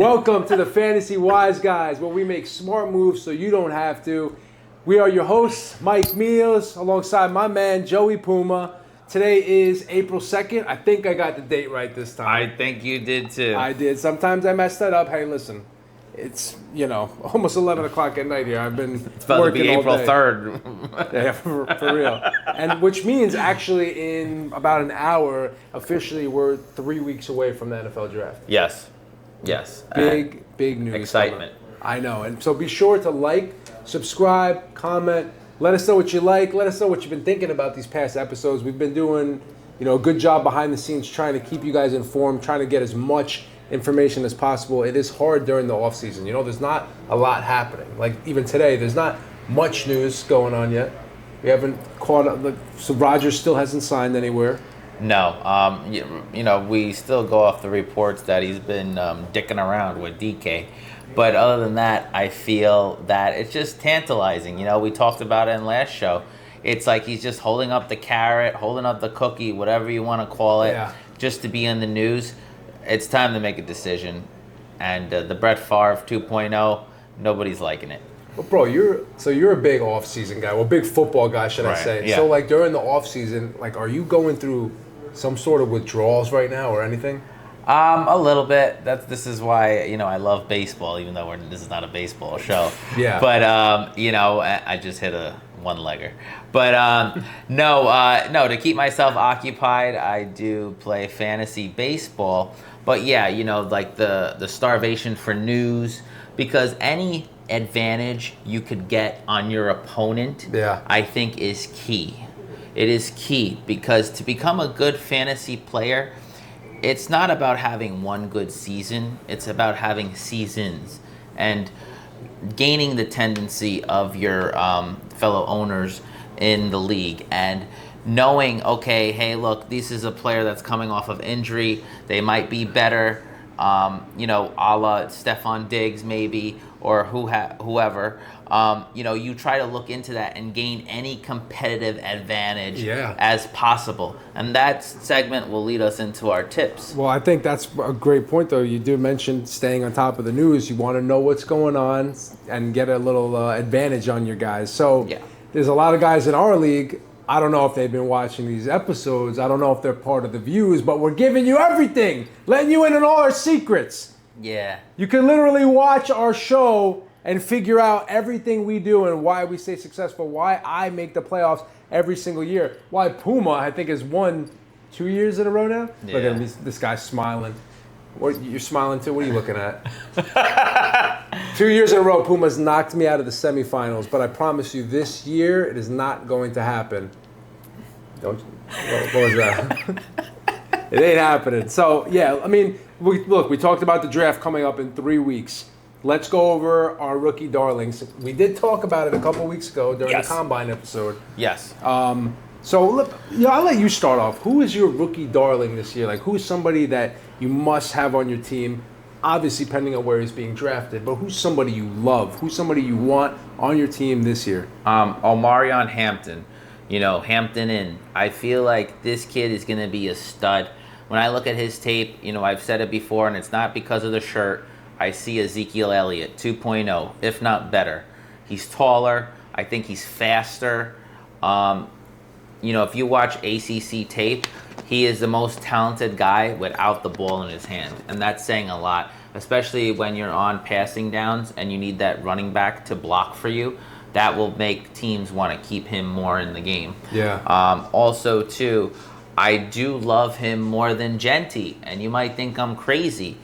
Welcome to the Fantasy Wise Guys, where we make smart moves so you don't have to. We are your hosts, Myke Meals, alongside my man, Joey Puma. Today is April 2nd. I think I got the date right this time. I think you did too. I did. Sometimes I messed that up. Hey, listen, it's, almost 11 o'clock at night here. I've been It's about to be April 3rd. Yeah, for real. And which means actually in about an hour, officially we're 3 weeks away from the NFL draft. Yes. Big news. Excitement. I know. And so be sure to like, subscribe, comment. Let us know what you like. Let us know what you've been thinking about these past episodes. We've been doing, a good job behind the scenes trying to keep you guys informed, trying to get as much information as possible. It is hard during the off season. There's not a lot happening. Like even today, there's not much news going on yet. We haven't caught up. So Rodgers still hasn't signed anywhere. No. We still go off the reports that he's been dicking around with DK. But other than that, I feel that it's just tantalizing. We talked about it in last show. It's like he's just holding up the carrot, holding up the cookie, whatever you want to call it, just to be in the news. It's time to make a decision. And the Brett Favre 2.0, nobody's liking it. Well, bro, you're a big off-season guy. Well, big football guy, should I say. Yeah. So, during the off-season, are you going through some sort of withdrawals right now or anything? A little bit. This is why, I love baseball, even though this is not a baseball show. Yeah. But, I just hit a one-legger. But, no, to keep myself occupied, I do play fantasy baseball. But, yeah, the starvation for news, because any advantage you could get on your opponent, I think is key. It is key because to become a good fantasy player, it's not about having one good season. It's about having seasons and gaining the tendency of your fellow owners in the league and knowing, okay, hey, look, this is a player that's coming off of injury. They might be better, a la Stephon Diggs maybe, or whoever. You try to look into that and gain any competitive advantage as possible. And that segment will lead us into our tips. Well, I think that's a great point, though. You do mention staying on top of the news. You want to know what's going on and get a little advantage on your guys. So there's a lot of guys in our league. I don't know if they've been watching these episodes. I don't know if they're part of the views, but we're giving you everything, letting you in on all our secrets. Yeah. You can literally watch our show and figure out everything we do and why we stay successful, why I make the playoffs every single year, why Puma, I think, has won 2 years in a row now. Yeah. Look at him, this guy's smiling. What, you're smiling too? What are you looking at? 2 years in a row, Puma's knocked me out of the semifinals, but I promise you this year it is not going to happen. What was that? It ain't happening. So, we talked about the draft coming up in 3 weeks. Let's go over our rookie darlings. We did talk about it a couple weeks ago during the Combine episode. Yes. So, look, I'll let you start off. Who is your rookie darling this year? Who's somebody that you must have on your team? Obviously, depending on where he's being drafted, but who's somebody you love? Who's somebody you want on your team this year? Omaran Hampton. Hampton Inn. I feel like this kid is going to be a stud. When I look at his tape, I've said it before, and it's not because of the shirt. I see Ezekiel Elliott 2.0, if not better. He's taller. I think he's faster. If you watch ACC tape, he is the most talented guy without the ball in his hand. And that's saying a lot, especially when you're on passing downs and you need that running back to block for you. That will make teams want to keep him more in the game. Yeah. Also, too, I do love him more than Genty. And you might think I'm crazy.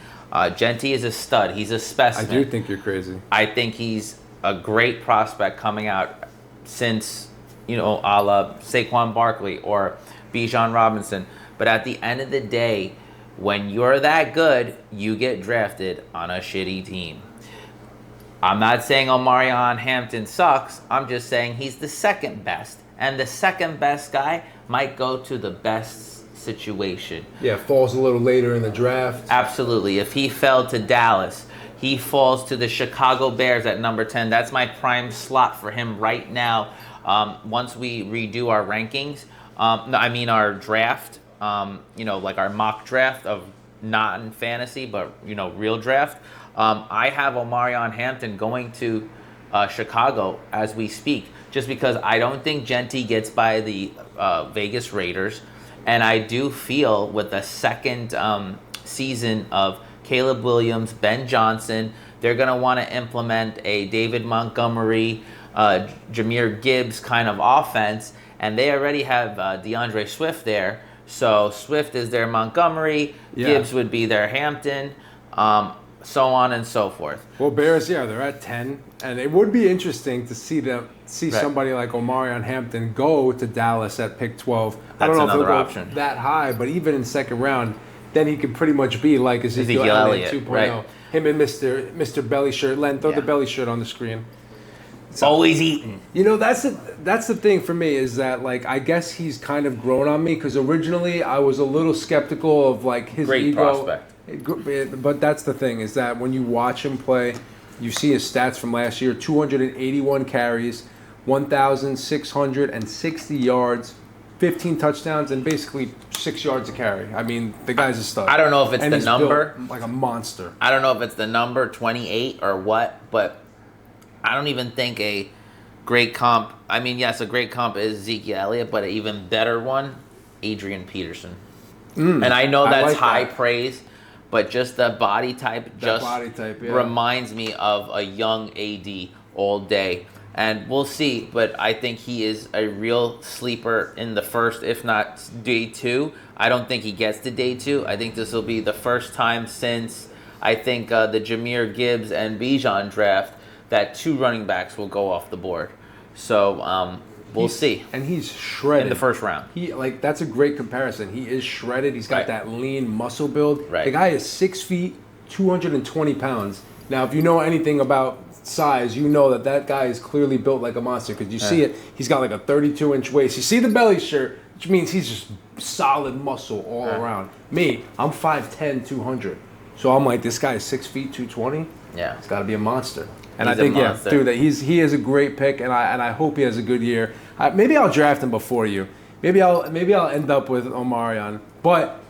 Genty is a stud. He's a specimen. I do think you're crazy. I think he's a great prospect coming out since, a la Saquon Barkley or Bijan Robinson. But at the end of the day, when you're that good, you get drafted on a shitty team. I'm not saying Omaran Hampton sucks. I'm just saying he's the second best. And the second best guy might go to the best situation. Yeah, falls a little later in the draft. Absolutely. If he fell to Dallas, he falls to the Chicago Bears at number 10. That's my prime slot for him right now. Once we redo our rankings, our draft, like our mock draft of not in fantasy, but, real draft. I have Omarion Hampton going to Chicago as we speak, just because I don't think Genty gets by the Vegas Raiders. And I do feel with the second season of Caleb Williams, Ben Johnson, they're going to want to implement a David Montgomery, Jahmyr Gibbs kind of offense. And they already have DeAndre Swift there. So Swift is their Montgomery, Gibbs would be their Hampton, so on and so forth. Well, Bears, they're at 10. And it would be interesting to see somebody like Omarion Hampton go to Dallas at pick 12. I don't know if he'll go that high, but even in second round, then he could pretty much be like Ezekiel Elliott 2.0. Right. Him and Mr. Belly Shirt. Len, throw the belly shirt on the screen. So, always eating. That's the thing for me is that, like, I guess he's kind of grown on me because originally I was a little skeptical of, like, his ego. Prospect. But that's the thing is that when you watch him play, you see his stats from last year, 281 carries, 1,660 yards, 15 touchdowns, and basically 6 yards a carry. I mean, the guy's a stud. I don't know if it's the number. Like a monster. I don't know if it's the number 28 or what, but I don't even think a great comp. I mean, yes, a great comp is Ezekiel Elliott, but an even better one, Adrian Peterson. And I know that's high praise, but just the body type reminds me of a young AD all day. And we'll see, but I think he is a real sleeper in the first, if not day 2. I don't think he gets to day 2. I think this will be the first time since, I think, the Jahmyr Gibbs and Bijan draft that 2 running backs will go off the board. So we'll see. And he's shredded. In the first round. That's a great comparison. He is shredded. He's got that lean muscle build. Right. The guy is 6 feet, 220 pounds. Now, if you know anything about size, you know that guy is clearly built like a monster because you see it. He's got like a 32-inch waist. You see the belly shirt, which means he's just solid muscle all around. Me, I'm 5'10", 200. So I'm like, this guy is 6 feet, 220. Yeah. He's got to be a monster. And I think, dude, that he is a great pick, and I hope he has a good year. Maybe I'll draft him before you. Maybe I'll end up with Omarion. But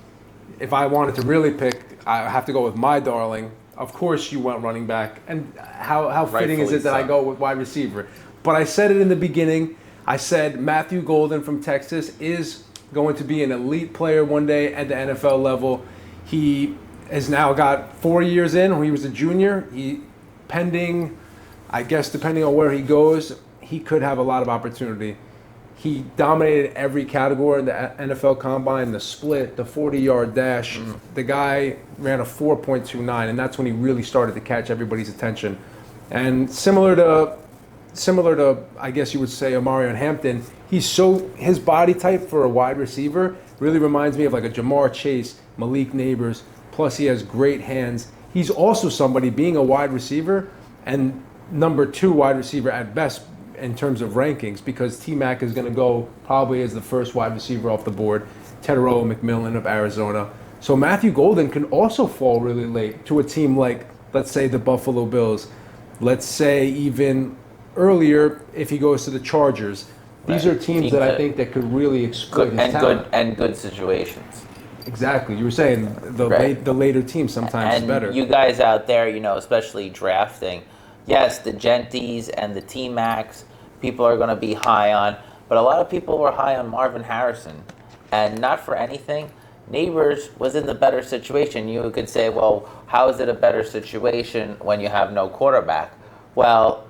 if I wanted to really pick, I have to go with my darling. Of course, you went running back, and how fitting is it that I go with wide receiver? But I said it in the beginning. I said Matthew Golden from Texas is going to be an elite player one day at the NFL level. He has now got 4 years in. When he was a junior, depending on where he goes, he could have a lot of opportunity. He dominated every category in the NFL Combine, the split, the 40-yard dash. The guy ran a 4.29, and that's when he really started to catch everybody's attention. And similar to, I guess you would say, Omarion Hampton, his body type for a wide receiver really reminds me of like a Jamar Chase, Malik Neighbors, plus he has great hands. He's also somebody, being a wide receiver, and number 2 wide receiver at best in terms of rankings, because T-Mac is going to go probably as the first wide receiver off the board, Tedero McMillan of Arizona. So Matthew Golden can also fall really late to a team like, let's say, the Buffalo Bills. Let's say even earlier if he goes to the Chargers. These are teams that I think that could really exploit his talent. And good situations. Exactly. You were saying the later team sometimes is better. And you guys out there, especially drafting, yes, the Genties and the T-Macs, people are going to be high on, but a lot of people were high on Marvin Harrison. And not for anything, Neighbors was in the better situation. You could say, well, how is it a better situation when you have no quarterback? Well,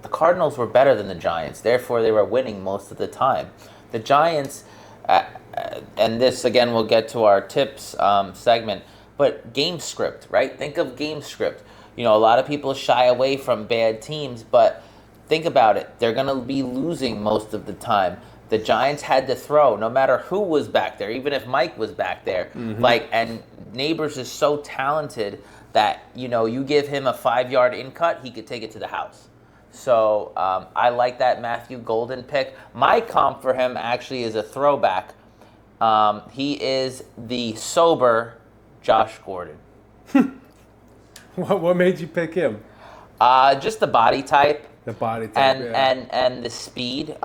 the Cardinals were better than the Giants. Therefore, they were winning most of the time. The Giants, and this, again, we'll get to our tips segment, but game script, right? Think of game script. A lot of people shy away from bad teams, but think about it. They're going to be losing most of the time. The Giants had to throw no matter who was back there, even if Mike was back there. And Neighbors is so talented that, you give him a 5-yard in-cut, he could take it to the house. So I like that Matthew Golden pick. My comp for him actually is a throwback. He is the sober Josh Gordon. What made you pick him? Just the body type. The body type, and the speed.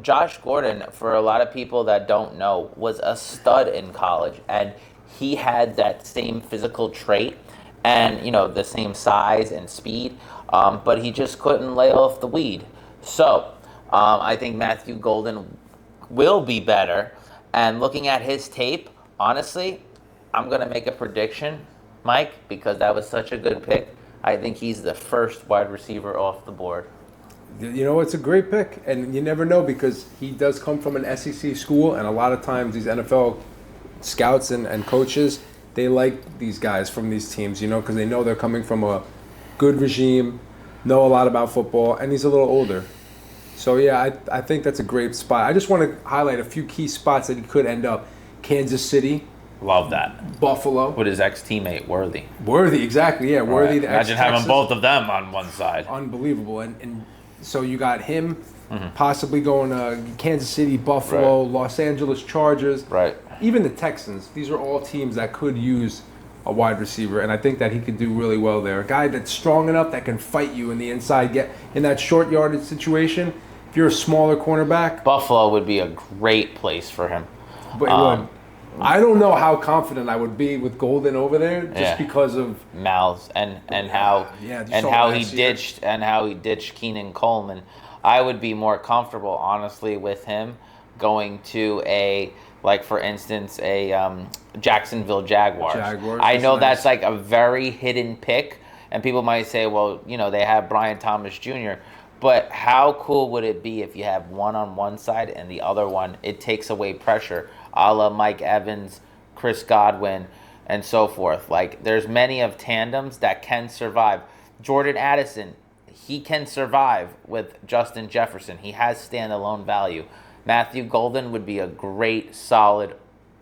Josh Gordon, for a lot of people that don't know, was a stud in college, and he had that same physical trait. and the same size and speed, but he just couldn't lay off the weed. So I think Matthew Golden will be better. And looking at his tape, honestly, I'm gonna make a prediction, Mike, because that was such a good pick. I think he's the first wide receiver off the board. You know, it's a great pick, and you never know because he does come from an SEC school, and a lot of times these NFL scouts and coaches, they like these guys from these teams, because they know they're coming from a good regime, know a lot about football, and he's a little older. So, yeah, I think that's a great spot. I just want to highlight a few key spots that he could end up. Kansas City. Love that. Buffalo. With his ex-teammate, Worthy. Worthy, exactly, yeah. Worthy, right. Imagine having both of them on one side. Unbelievable. And so you got him possibly going to Kansas City, Buffalo, right. Los Angeles Chargers. Right. Even the Texans. These are all teams that could use a wide receiver, and I think that he could do really well there. A guy that's strong enough that can fight you in the inside, get in that short yardage situation. If you're a smaller cornerback, Buffalo would be a great place for him. But I don't know how confident I would be with Golden over there, just because of mouths and how he ditched Keenan Coleman. I would be more comfortable, honestly, with him going to for instance, a Jacksonville Jaguars. I know that's like a very hidden pick, and people might say, well, they have Brian Thomas Jr., but how cool would it be if you have one on one side and the other one, it takes away pressure, a la Mike Evans, Chris Godwin, and so forth. Like, there's many of tandems that can survive. Jordan Addison, he can survive with Justin Jefferson. He has standalone value. Matthew Golden would be a great, solid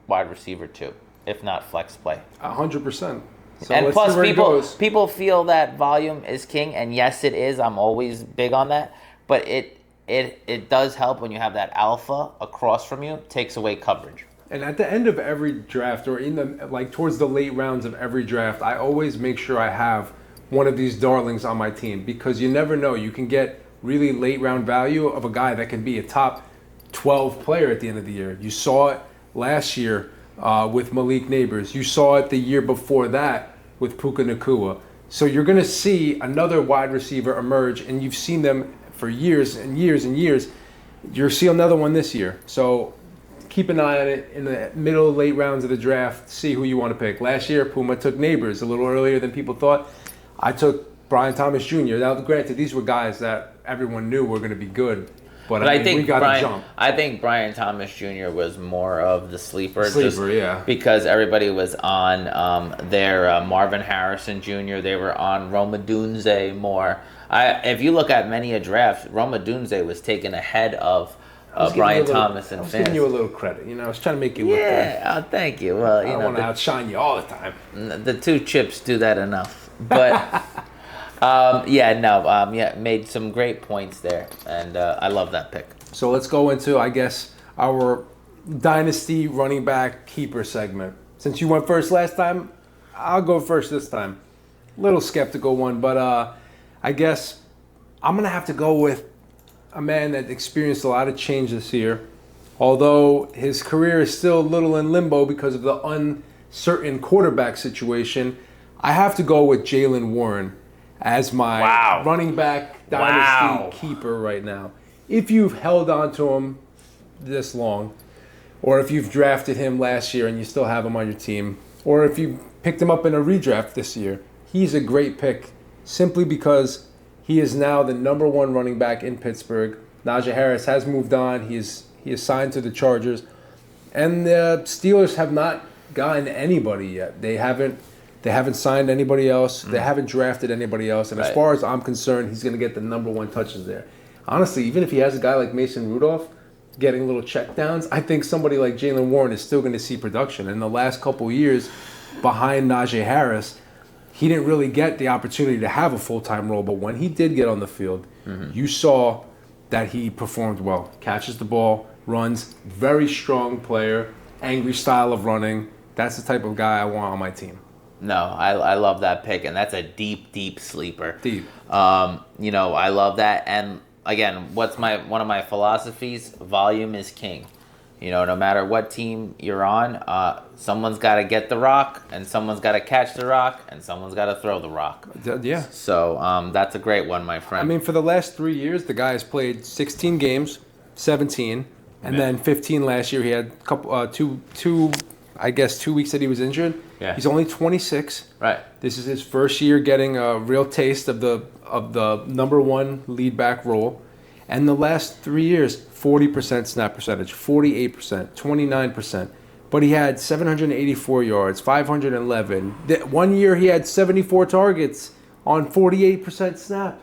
wide receiver too, if not flex play. 100%. So and plus, people feel that volume is king, and yes, it is. I'm always big on that, but it does help when you have that alpha across from you. Takes away coverage. And at the end of every draft, or towards the late rounds of every draft, I always make sure I have one of these darlings on my team, because you never know. You can get really late round value of a guy that can be a top 12 player at the end of the year. You saw it last year with Malik Neighbors. You saw it the year before that with Puka Nacua. So you're going to see another wide receiver emerge, and you've seen them for years and years and years. You'll see another one this year. So keep an eye on it in the middle, late rounds of the draft. See who you want to pick. Last year, Puma took Neighbors a little earlier than people thought. I took Brian Thomas Jr. Now, granted, these were guys that everyone knew were going to be good. But I think we got to jump. I think Brian Thomas Jr. was more of the sleeper. Yeah. Because everybody was on their Marvin Harrison Jr. They were on Roma Dunze more. If you look at many a draft, Roma Dunze was taken ahead of Brian Thomas and fans. I was giving you a little credit. I was trying to make you look good. Yeah, thank you. Well, I don't want to outshine you all the time. The two chips do that enough. But... made some great points there, and I love that pick. So let's go into, I guess, our Dynasty running back keeper segment. Since you went first last time, I'll go first this time. Little skeptical one, but I guess I'm going to have to go with a man that experienced a lot of change this year, although his career is still a little in limbo because of the uncertain quarterback situation. I have to go with Jaylen Warren as my running back dynasty keeper right now. If you've held on to him this long, or if you've drafted him last year and you still have him on your team, or if you picked him up in a redraft this year, he's a great pick simply because he is now the number one running back in Pittsburgh. Najee Harris has moved on. He is signed to the Chargers. And the Steelers have not gotten anybody yet. They haven't signed anybody else. They haven't drafted anybody else. And as far as I'm concerned, he's going to get the number one touches there. Honestly, even if he has a guy like Mason Rudolph getting little checkdowns, I think somebody like Jaylen Warren is still going to see production. In the last couple of years, behind Najee Harris, he didn't really get the opportunity to have a full-time role. But when he did get on the field, you saw that he performed well. Catches the ball, runs, very strong player, angry style of running. That's the type of guy I want on my team. No, I love that pick, and that's a deep, deep sleeper. Deep. I love that. And again, one of my philosophies, volume is king. You know, no matter what team you're on, someone's got to get the rock, and someone's got to catch the rock, and someone's got to throw the rock. Yeah. So that's a great one, my friend. I mean, for the last 3 years, the guy has played 16 games, 17, and then 15 last year. He had a couple, 2 weeks that he was injured. Yeah. He's only 26. Right. This is his first year getting a real taste of the number one lead back role. And the last 3 years, 40% snap percentage, 48%, 29%. But he had 784 yards, 511. 1 year he had 74 targets on 48% snap.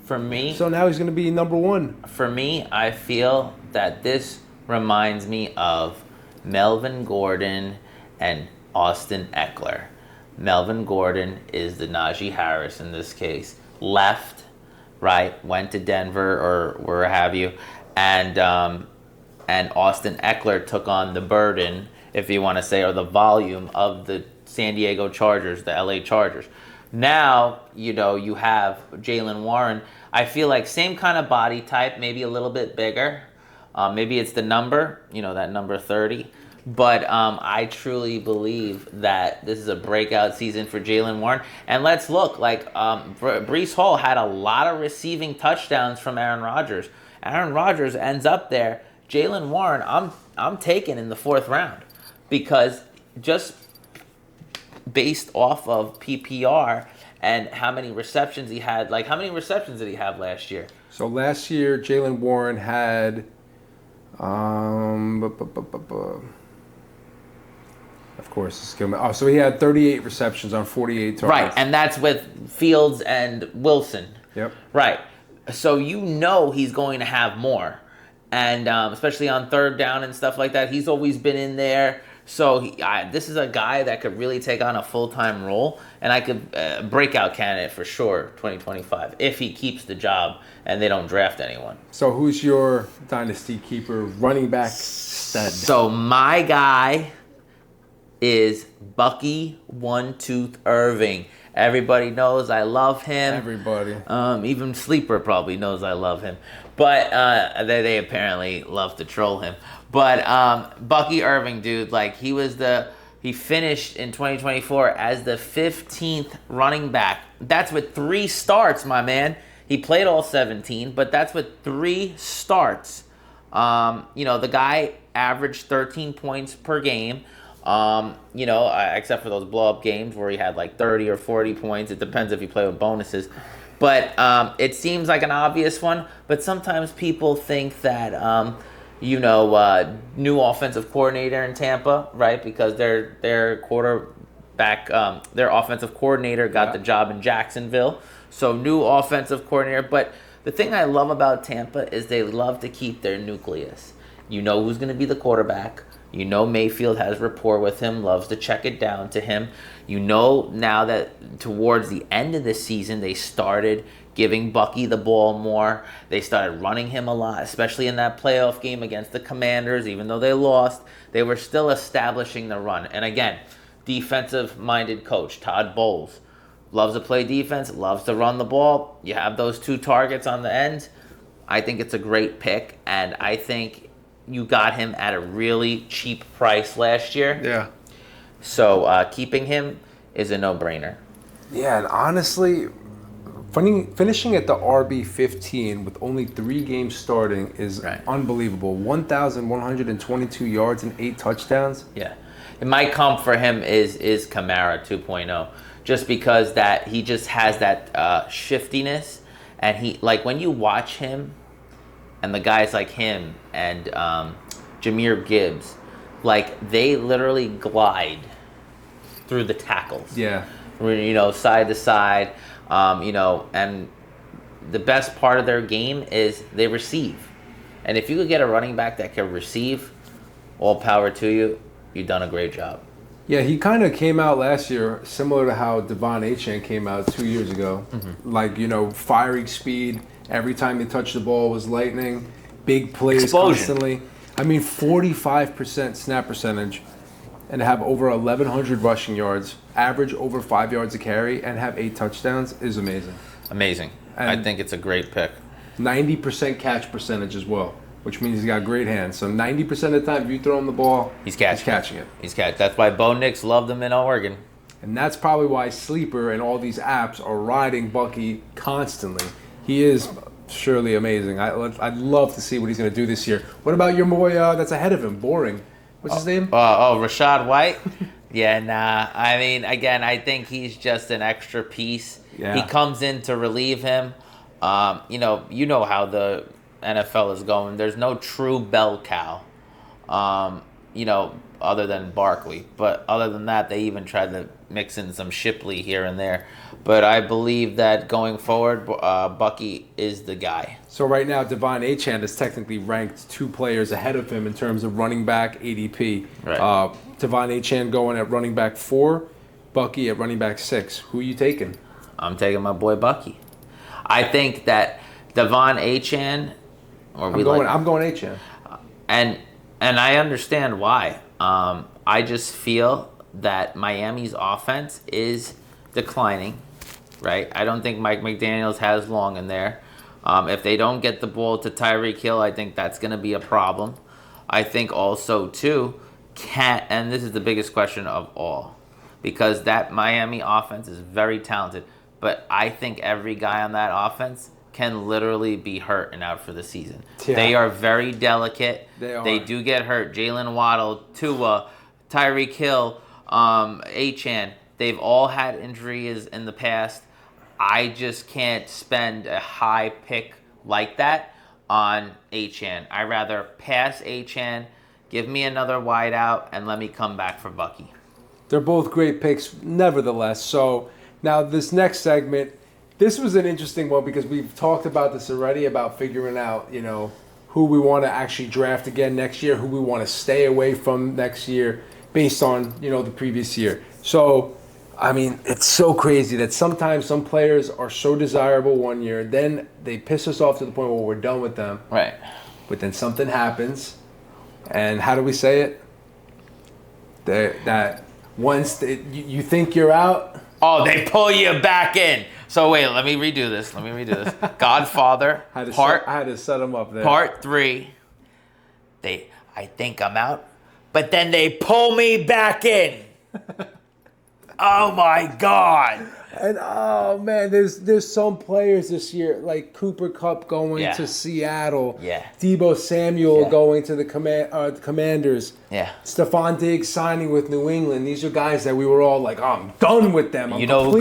For me, So now he's going to be number one. For me, I feel that this reminds me of Melvin Gordon and Austin Eckler. Melvin Gordon is the Najee Harris in this case. Left, right, went to Denver or where have you, and Austin Eckler took on the burden, if you want to say, or the volume of the San Diego Chargers, the LA Chargers. Now, you know, you have Jaylen Warren. I feel like same kind of body type, maybe a little bit bigger. Maybe it's the number, you know, that number 30. But I truly believe that this is a breakout season for Jaylen Warren. And let's look, like Breece Hall had a lot of receiving touchdowns from Aaron Rodgers. Aaron Rodgers ends up there. Jaylen Warren, I'm taking in the 4th round because just based off of PPR and how many receptions he had, like how many receptions did he have last year? So last year, Jaylen Warren had, of course, it's gonna. Oh, so he had 38 receptions on 48 targets. Right, and that's with Fields and Wilson. Yep. Right. So you know he's going to have more. And especially on 3rd down and stuff like that, he's always been in there. So this is a guy that could really take on a full-time role, and I could breakout candidate for sure 2025 if he keeps the job and they don't draft anyone. So who's your dynasty keeper running back stud? So my guy is Bucky One Tooth Irving. Everybody knows I love him. Everybody. Even Sleeper probably knows I love him. But they apparently love to troll him. But Bucky Irving, dude, like he finished in 2024 as the 15th running back. That's with 3 starts, my man. He played all 17, but that's with 3 starts. You know, the guy averaged 13 points per game. You know, except for those blow-up games where he had like 30 or 40 points. It depends if you play with bonuses. But it seems like an obvious one. But sometimes people think that, you know, new offensive coordinator in Tampa, right? Because their quarterback, their offensive coordinator got the job in Jacksonville. So new offensive coordinator. But the thing I love about Tampa is they love to keep their nucleus. You know who's going to be the quarterback. You know Mayfield has rapport with him, loves to check it down to him. You know now that towards the end of the season, they started giving Bucky the ball more. They started running him a lot, especially in that playoff game against the Commanders. Even though they lost, they were still establishing the run. And again, defensive-minded coach, Todd Bowles, loves to play defense, loves to run the ball. You have those 2 targets on the end. I think it's a great pick, and I think you got him at a really cheap price last year. Yeah. So keeping him is a no-brainer. Yeah, and honestly, finishing at the RB15 with only 3 games starting is unbelievable. 1,122 yards and 8 touchdowns. Yeah. And my comp for him is Kamara 2.0. Just because that he just has that shiftiness. And he, like, when you watch him, and the guys like him and Jahmyr Gibbs, like they literally glide through the tackles. Yeah. You know, side to side. You know, and the best part of their game is they receive. And if you could get a running back that can receive, all power to you. You've done a great job. Yeah, he kind of came out last year similar to how Devon Achane came out 2 years ago. Mm-hmm. Like, you know, fiery speed. Every time he touched the ball was lightning. Big plays constantly. I mean, 45% snap percentage and have over 1,100 rushing yards, average over 5 yards a carry, and have 8 touchdowns is amazing. Amazing. And I think it's a great pick. 90% catch percentage as well. which means he's got great hands. So 90% of the time, if you throw him the ball, he's catching it. He's catching. That's why Bo Nix loved him in Oregon. And that's probably why Sleeper and all these apps are riding Bucky constantly. He is surely amazing. I'd love to see what he's going to do this year. What about your boy that's ahead of him? Boring. What's his name? Rashad White? Yeah, nah. I mean, again, I think he's just an extra piece. Yeah. He comes in to relieve him. You know how the NFL is going. There's no true bell cow, other than Barkley. But other than that, they even tried to mix in some Shipley here and there. But I believe that going forward, Bucky is the guy. So right now, Devon Achane is technically ranked 2 players ahead of him in terms of running back ADP. Right. Devon Achane going at running back 4, Bucky at running back 6. Who are you taking? I'm taking my boy Bucky. I think that Devon Achane, I'm going Achane. And I understand why. I just feel that Miami's offense is declining, right? I don't think Mike McDaniels has long in there. If they don't get the ball to Tyreek Hill, I think that's going to be a problem. I think also, too, and this is the biggest question of all, because that Miami offense is very talented, but I think every guy on that offense can literally be hurt and out for the season. Yeah. They are very delicate. They do get hurt. Jalen Waddle, Tua, Tyreek Hill, Achane, they've all had injuries in the past. I just can't spend a high pick like that on Achane. I'd rather pass Achane, give me another wideout, and let me come back for Bucky. They're both great picks, nevertheless. So now this next segment, this was an interesting one because we've talked about this already, about figuring out, who we want to actually draft again next year, who we want to stay away from next year based on, the previous year. So, I mean, it's so crazy that sometimes some players are so desirable one year, then they piss us off to the point where we're done with them. Right. But then something happens, and how do we say it? That once you think you're out. Oh, they pull you back in. So wait, let me redo this. Godfather, I had to set them up there. Part 3. I think I'm out, but then they pull me back in. Oh my God! And oh man, there's some players this year like Cooper Kupp going to Seattle. Yeah. Deebo Samuel going to the Commanders. Yeah. Stephon Diggs signing with New England. These are guys that we were all like, I'm done with them. You know who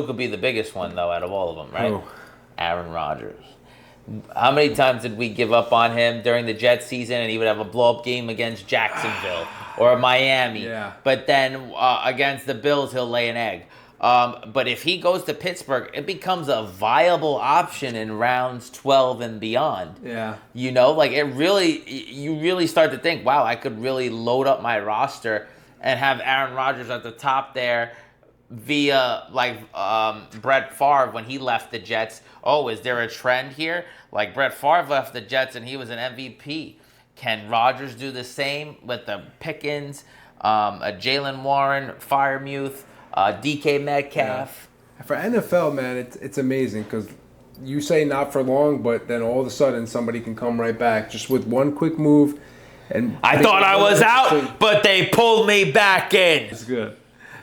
could be the biggest one though out of all of them, right? Who? Aaron Rodgers. How many times did we give up on him during the Jets season, and he would have a blow-up game against Jacksonville or Miami? Yeah. But then against the Bills, he'll lay an egg. But if he goes to Pittsburgh, it becomes a viable option in rounds 12 and beyond. Yeah. You really start to think, wow, I could really load up my roster and have Aaron Rodgers at the top there via Brett Favre when he left the Jets. Oh, is there a trend here? Like Brett Favre left the Jets and he was an MVP. Can Rodgers do the same with the Pickens, Jalen Warren, Freiermuth, DK Metcalf? Yeah. For NFL, man, it's amazing because you say not for long, but then all of a sudden somebody can come right back just with one quick move. And I thought I was out, but they pulled me back in. It's good.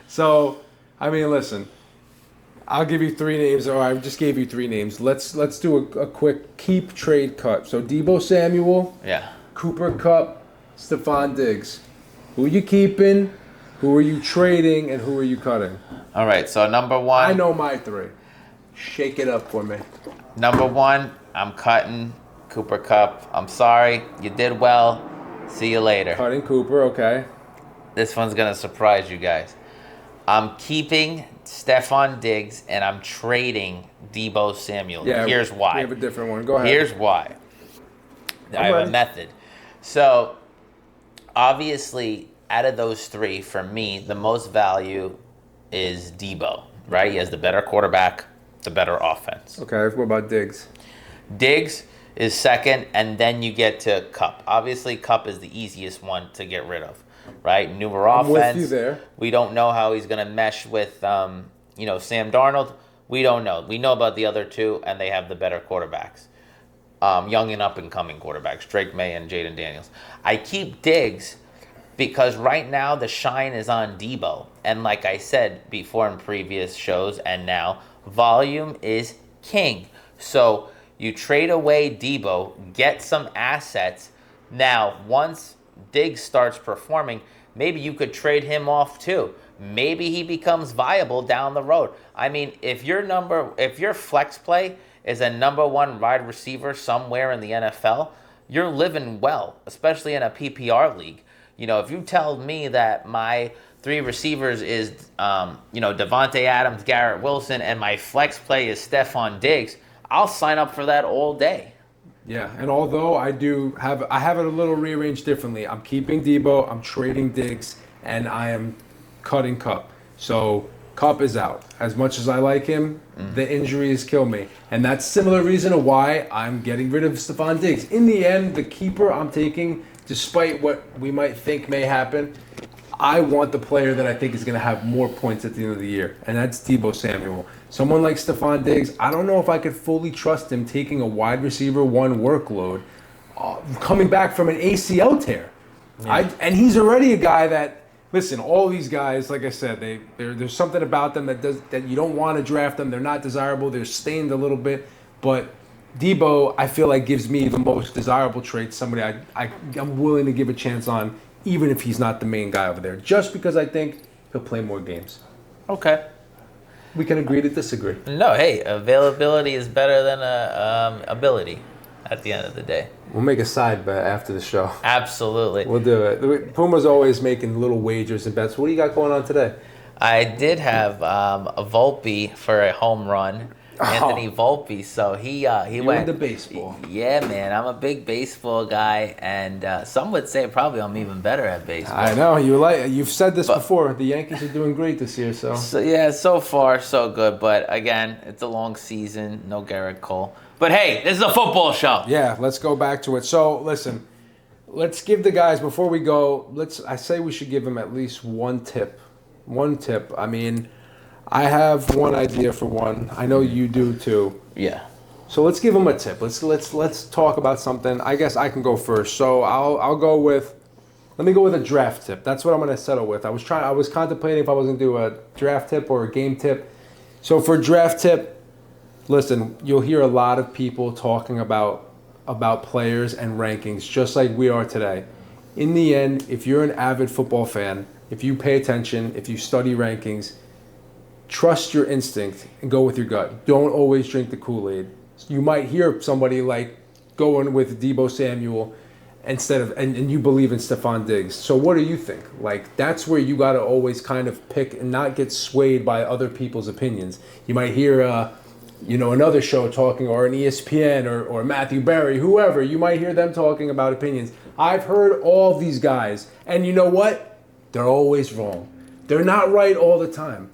So, I mean, listen. I'll give you 3 names, or I just gave you 3 names. Let's do a quick keep, trade, cut. So Deebo Samuel, Cooper Kupp, Stephon Diggs. Who are you keeping? Who are you trading? And who are you cutting? All right. So number 1. I know my 3. Shake it up for me. Number 1, I'm cutting Cooper Kupp. I'm sorry, you did well. See you later. Cutting Cooper, okay. This one's gonna surprise you guys. I'm keeping Stephon Diggs, and I'm trading Deebo Samuel. Yeah, here's why. We have a different one. Go ahead. Here's why. I have a method. So, obviously, out of those 3, for me, the most value is Deebo, right? He has the better quarterback, the better offense. Okay, what about Diggs? Diggs is second, and then you get to Kupp. Obviously, Kupp is the easiest one to get rid of. Right, newer offense. I'm with you there. We don't know how he's going to mesh with, Sam Darnold. We don't know. We know about the other 2, and they have the better quarterbacks. young and up-and-coming quarterbacks, Drake May and Jaden Daniels. I keep Diggs because right now the shine is on Debo. And like I said before in previous shows and now, volume is king. So you trade away Debo, get some assets. Now, once Diggs starts performing, maybe you could trade him off too. Maybe he becomes viable down the road. I mean, if your flex play is a number one wide receiver somewhere in the NFL, you're living well, especially in a PPR league. If you tell me that my three receivers is, Devontae Adams, Garrett Wilson, and my flex play is Stephon Diggs, I'll sign up for that all day. Yeah, and although I have it a little rearranged differently. I'm keeping Debo, I'm trading Diggs, and I am cutting Kupp. So Kupp is out. As much as I like him, the injuries kill me. And that's similar reason to why I'm getting rid of Stephon Diggs. In the end, the keeper I'm taking, despite what we might think may happen, I want the player that I think is going to have more points at the end of the year, and that's Deebo Samuel. Someone like Stephon Diggs, I don't know if I could fully trust him taking a wide receiver one workload, coming back from an ACL tear. Yeah. And he's already a guy that, listen, all these guys, like I said, there's something about them that you don't want to draft them. They're not desirable. They're stained a little bit, but Deebo, I feel like, gives me the most desirable trait, somebody I'm willing to give a chance on, even if he's not the main guy over there, just because I think he'll play more games. Okay. We can agree to disagree. No, hey, availability is better than ability at the end of the day. We'll make a side bet after the show. Absolutely. We'll do it. Puma's always making little wagers and bets. What do you got going on today? I did have a Volpe for a home run. Anthony Volpe, so he went into baseball. Yeah, man, I'm a big baseball guy, and some would say probably I'm even better at baseball. I know you've said this before. The Yankees are doing great this year, so yeah, so far so good. But again, it's a long season, no Garrett Cole. But hey, this is a football show. Yeah, let's go back to it. So listen, let's give the guys before we go. I say we should give them at least one tip. One tip. I mean, I have one idea for one. I know you do too. Yeah. So let's give them a tip. Let's talk about something. I guess I can go first. So let me go with a draft tip. That's what I'm going to settle with. I was contemplating if I was going to do a draft tip or a game tip. So for draft tip, listen, you'll hear a lot of people talking about players and rankings just like we are today. In the end, if you're an avid football fan, if you pay attention, if you study rankings, trust your instinct and go with your gut. Don't always drink the Kool-Aid. You might hear somebody like going with Deebo Samuel instead of, and you believe in Stephon Diggs. So what do you think? Like, that's where you got to always kind of pick and not get swayed by other people's opinions. You might hear, another show talking, or an ESPN or Matthew Berry, whoever. You might hear them talking about opinions. I've heard all these guys, and you know what? They're always wrong. They're not right all the time.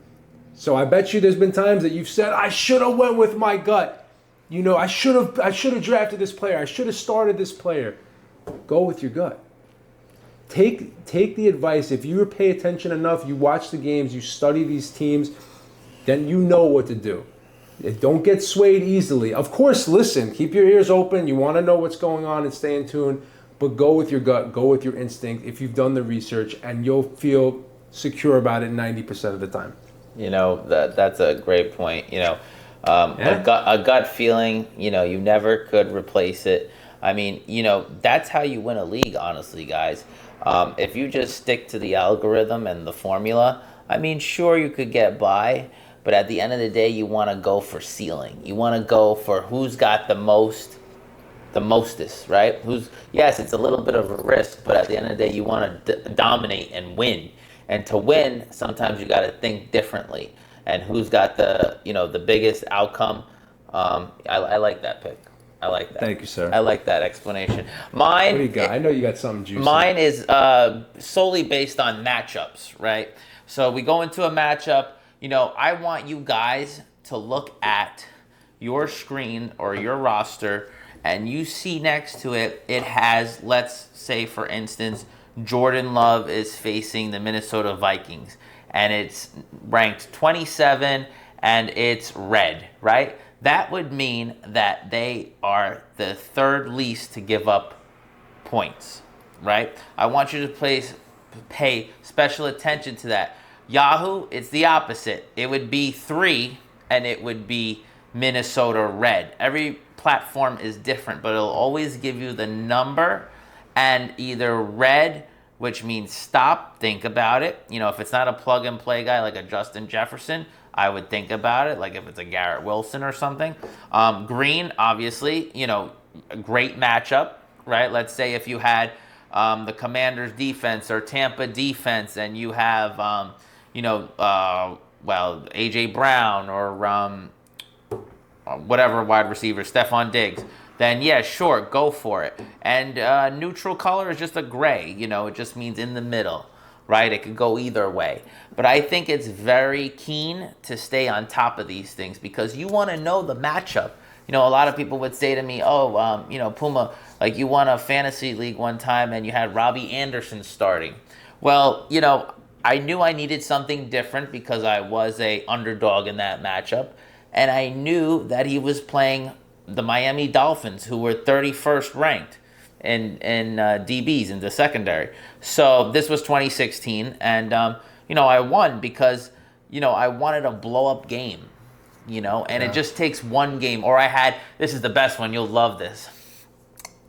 So I bet you there's been times that you've said, I should have went with my gut. I should have drafted this player. I should have started this player. Go with your gut. Take the advice. If you pay attention enough, you watch the games, you study these teams, then you know what to do. Don't get swayed easily. Of course, listen, keep your ears open. You want to know what's going on and stay in tune, but go with your gut, go with your instinct if you've done the research, and you'll feel secure about it 90% of the time. That's a great point. A gut feeling, you never could replace it. I mean, that's how you win a league, honestly, guys. If you just stick to the algorithm and the formula, I mean, sure, you could get by, but at the end of the day, you want to go for ceiling. You want to go for who's got the mostest, right? Yes, it's a little bit of a risk, but at the end of the day, you want to dominate and win. And to win, sometimes you got to think differently. And who's got the biggest outcome? I like that pick. I like that. Thank you, sir. I like that explanation. Mine. What do you got? I know you got something juicy. Mine is solely based on matchups, right? So we go into a matchup. I want you guys to look at your screen or your roster, and you see next to it, it has, let's say, for instance, Jordan Love is facing the Minnesota Vikings, and it's ranked 27, and it's red, right? that would mean that they are the third least to give up points, right? I want you to pay special attention to that. Yahoo, it's the opposite. It would be 3, and it would be Minnesota Red. Every platform is different, but it'll always give you the number and either red, which means stop, think about it. If it's not a plug-and-play guy like a Justin Jefferson, I would think about it, like if it's a Garrett Wilson or something. Green, obviously, a great matchup, right? Let's say if you had the Commanders defense or Tampa defense, and you have, A.J. Brown or whatever wide receiver, Stephon Diggs, then yeah, sure, go for it. And neutral color is just a gray, it just means in the middle, right? It could go either way. But I think it's very keen to stay on top of these things because you want to know the matchup. A lot of people would say to me, Puma, like you won a fantasy league one time and you had Robbie Anderson starting. Well, I knew I needed something different because I was a underdog in that matchup. And I knew that he was playing the Miami Dolphins, who were 31st ranked in DBs in the secondary. So this was 2016, and I won because I wanted a blow-up game, and it just takes one game. Or this is the best one, you'll love this.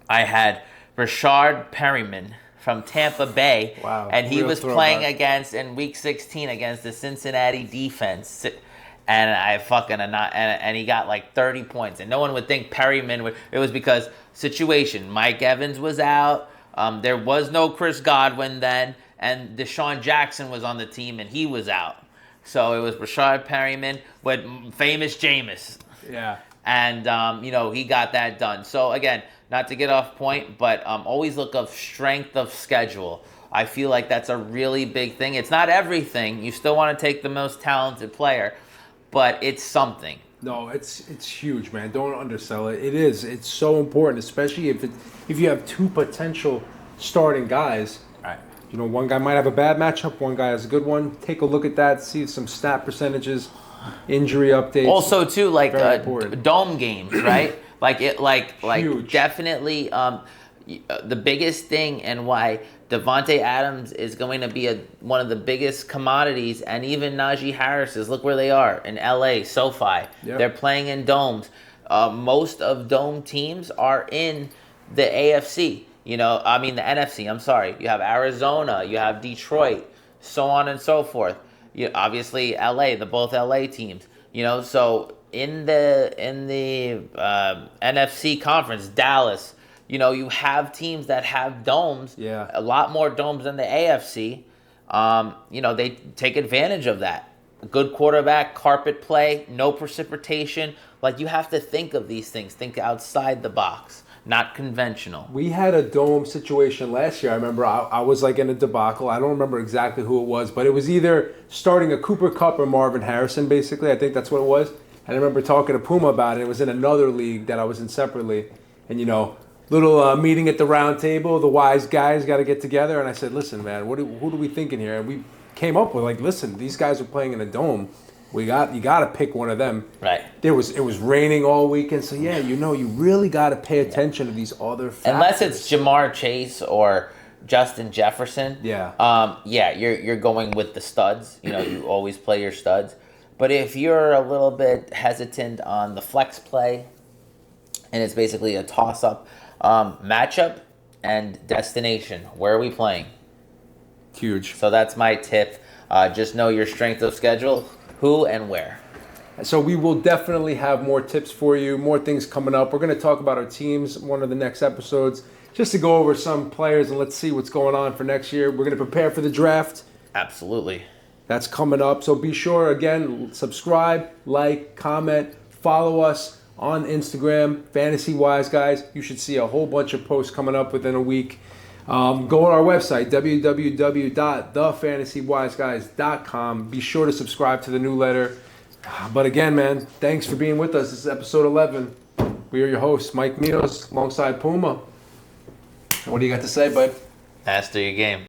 I had Rashard Perryman from Tampa Bay, and he was playing in Week 16 against the Cincinnati defense. And and he got like 30 points. And no one would think Perryman would. It was because situation. Mike Evans was out. There was no Chris Godwin then. And Deshaun Jackson was on the team and he was out. So it was Rashard Perryman with famous Jameis. Yeah. And, he got that done. So again, not to get off point, but always look up strength of schedule. I feel like that's a really big thing. It's not everything. You still want to take the most talented player. But it's something. No, it's huge, man. Don't undersell it. It is. It's so important, especially if you have two potential starting guys. Right. One guy might have a bad matchup, one guy has a good one. Take a look at that, see some snap percentages, injury updates. Also, too, like dome games, right? Huge. Definitely. The biggest thing and why Devontae Adams is going to be one of the biggest commodities, and even Najee Harris is, look where they are, in LA, SoFi. Yep. They're playing in domes. Most of dome teams are in the AFC, the NFC, I'm sorry. You have Arizona, you have Detroit, so on and so forth. Obviously, LA, both LA teams, so in the NFC conference, Dallas, you have teams that have domes, a lot more domes than the AFC. They take advantage of that. A good quarterback, carpet play, no precipitation. Like, you have to think of these things. Think outside the box, not conventional. We had a dome situation last year. I remember I was like in a debacle. I don't remember exactly who it was, but it was either starting a Cooper Kupp or Marvin Harrison, basically. I think that's what it was. And I remember talking to Puma about it. It was in another league that I was in separately. And, little meeting at the round table, the wise guys got to get together, and I said, listen, man, who are we thinking here? And we came up with, like, listen, these guys are playing in a dome. You got to pick one of them. Right. It was raining all weekend, so yeah, you really got to pay attention to these other factors. Unless it's Jamar Chase or Justin Jefferson. Yeah. You're going with the studs. You always play your studs. But if you're a little bit hesitant on the flex play, and it's basically a toss-up, matchup and destination. Where are we playing? Huge. So that's my tip. Just know your strength of schedule, who and where. So we will definitely have more tips for you, more things coming up. We're going to talk about our teams one of the next episodes, just to go over some players and let's see what's going on for next year. We're going to prepare for the draft. Absolutely. That's coming up. So be sure, again, subscribe, like, comment, follow us on Instagram, Fantasy Wise Guys. You should see a whole bunch of posts coming up within a week. Go on our website, www.thefantasywiseguys.com. Be sure to subscribe to the newsletter. But again, man, thanks for being with us. This is episode 11. We are your hosts, Myke Minos, alongside Puma. What do you got to say, bud? Master your game.